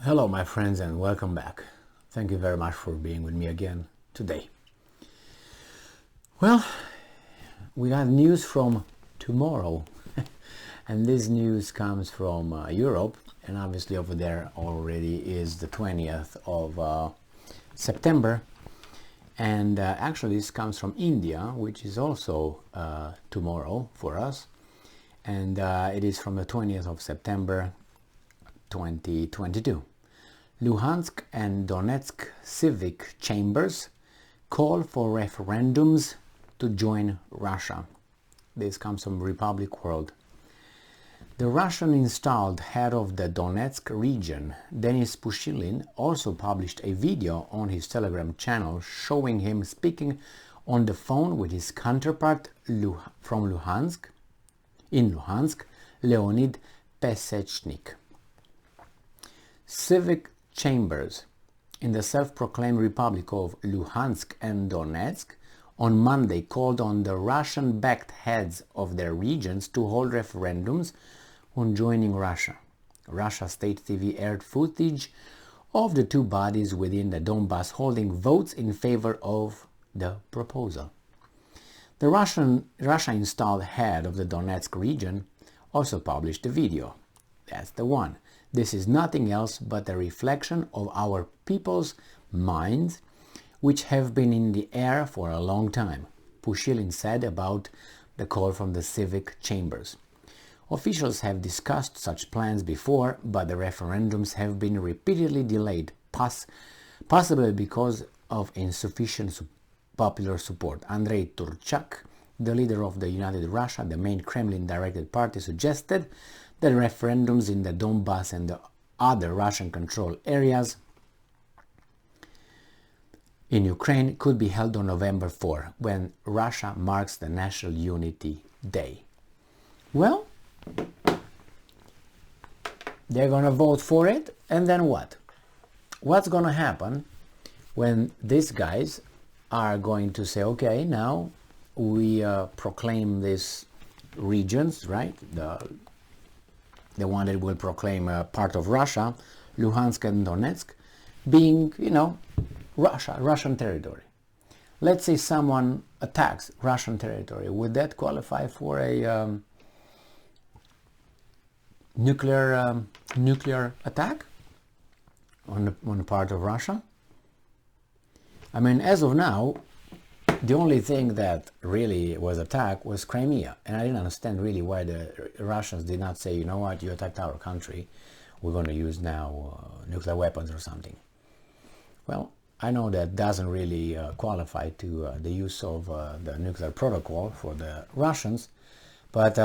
Hello my friends and welcome back. Thank you very much for being with me again today. Well, we got news from tomorrow and this news comes from Europe, and obviously over there already is the 20th of September, and actually this comes from India, which is also tomorrow for us, and it is from the 20th of September 2022. Luhansk and Donetsk civic chambers call for referendums to join Russia. This comes from Republic World. The Russian-installed head of the Donetsk region, Denis Pushilin, also published a video on his Telegram channel showing him speaking on the phone with his counterpart from Luhansk, Leonid Pesechnik. Civic chambers in the self-proclaimed Republic of Luhansk and Donetsk on Monday called on the Russian-backed heads of their regions to hold referendums on joining Russia. Russia State TV aired footage of the two bodies within the Donbass holding votes in favor of the proposal. The Russia-installed head of the Donetsk region also published a video. That's the one. This is nothing else but a reflection of our people's minds, which have been in the air for a long time, Pushilin said about the call from the civic chambers. Officials have discussed such plans before, but the referendums have been repeatedly delayed, possibly because of insufficient popular support. Andrei Turchak, the leader of the United Russia, the main Kremlin-directed party, suggested that referendums in the Donbass and the other Russian-controlled areas in Ukraine could be held on November 4, when Russia marks the National Unity Day. Well, they're going to vote for it, and then what? What's going to happen when these guys are going to say, okay, now we proclaim these regions, right? The one that will proclaim part of Russia, Luhansk and Donetsk, being, Russian territory. Let's say someone attacks Russian territory. Would that qualify for a nuclear attack on the part of Russia? I mean, as of now, the only thing that really was attacked was Crimea, and I didn't understand really why the Russians did not say, you know what, you attacked our country, we're going to use now nuclear weapons or something. Well, I know that doesn't really qualify to the use of the nuclear protocol for the Russians, but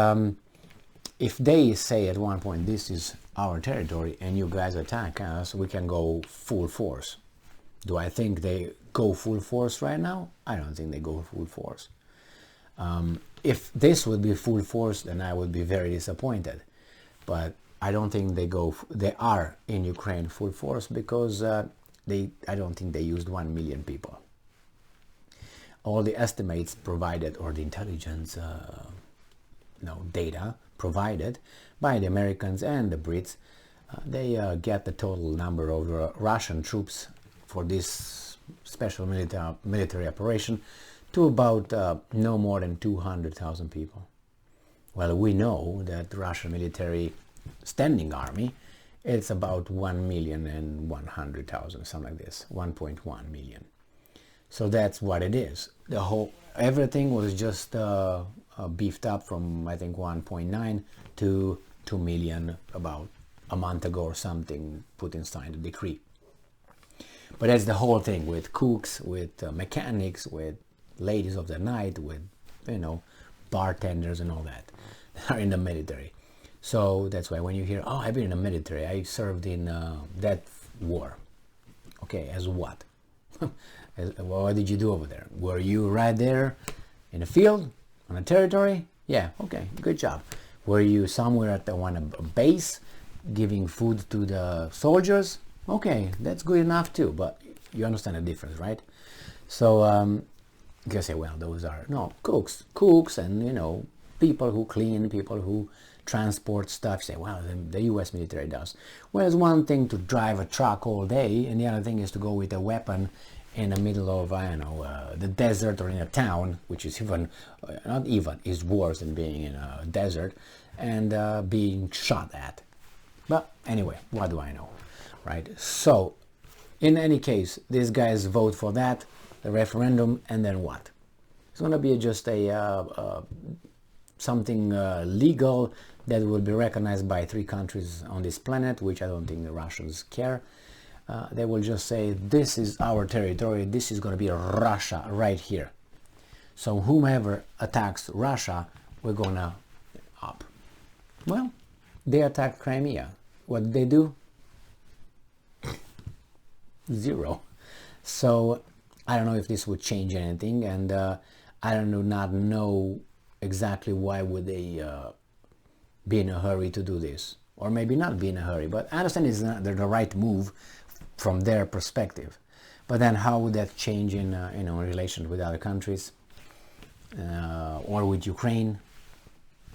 if they say at one point, this is our territory and you guys attack us, we can go full force. Do I think they go full force right now? I don't think they go full force. If this would be full force, then I would be very disappointed. But I don't think they are in Ukraine full force, because I don't think they used 1 million people. All the estimates provided, or the intelligence data provided by the Americans and the Brits, they get the total number of Russian troops for this special military operation to about no more than 200,000 people. Well, we know that the Russian military standing army, it's about 1,100,000, something like this, 1.1 million. So that's what it is. Everything was just beefed up from, I think, 1.9 to 2 million about a month ago or something, put inside the decree. But that's the whole thing, with cooks, with mechanics, with ladies of the night, with, bartenders and all that are in the military. So that's why when you hear, oh, I've been in the military, I served in that war. Okay, as what? What did you do over there? Were you right there in the field, on a territory? Yeah, okay, good job. Were you somewhere at a base giving food to the soldiers? Okay, that's good enough too, but you understand the difference, right? So you can say, well, those are cooks and people who clean, people who transport stuff. You say, well, the US military does. Well, it's one thing to drive a truck all day, and the other thing is to go with a weapon in the middle of, I don't know, the desert or in a town, which is even, not even, is worse than being in a desert, and being shot at. But anyway, what do I know, right? So, in any case, these guys vote for that, the referendum, and then what? It's going to be just a something legal that will be recognized by 3 countries on this planet, which I don't think the Russians care. They will just say, this is our territory, this is going to be Russia right here. So whomever attacks Russia, we're going to up. Well, they attacked Crimea. What did they do? 0. So I don't know if this would change anything, and I do not know exactly why would they be in a hurry to do this, or maybe not be in a hurry, but I understand it's not the right move from their perspective. But then how would that change in relations with other countries, or with Ukraine?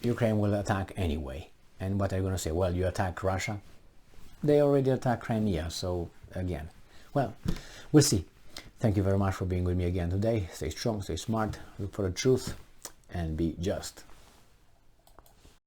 Ukraine will attack anyway, and what are you going to say? Well, you attack Russia. They already attacked Crimea, so again, well, we'll see. Thank you very much for being with me again today. Stay strong, stay smart, look for the truth, and be just.